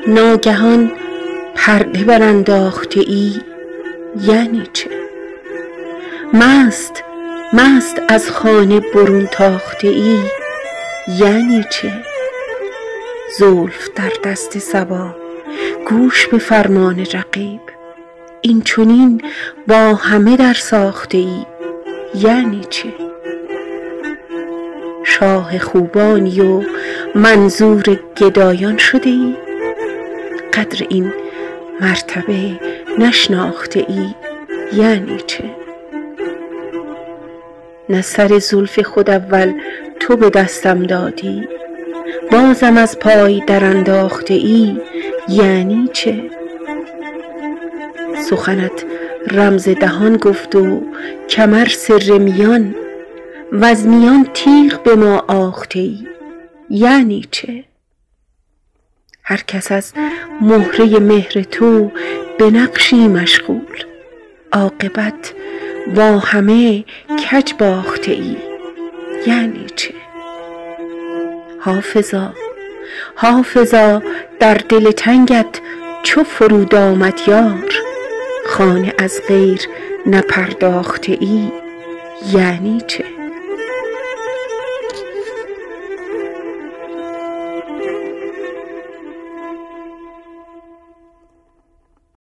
ناگهان پرده برانداخته ای یعنی چه؟ مست مست از خانه برون تاخته ای یعنی چه؟ زلف در دست صبا گوش به فرمان رقیب، این چنین با همه در ساخته ای یعنی چه؟ شاه خوبانی و منظور گدایان شده ای، قدر این مرتبه نشناخته ای یعنی چه؟ نه سر زلف خود اول تو به دستم دادی، بازم از پای در انداخته ای یعنی چه؟ سخنت رمز دهان گفت و کمر سر میان، وز میان تیغ به ما آخته ای یعنی چه؟ هر کس از مهره مهر تو به نقشی مشغول، عاقبت با همه کج باخته ای یعنی چه؟ حافظا حافظا در دل تنگت چو فرود آمد یار، خانه از غیر نپرداخته ای یعنی چه؟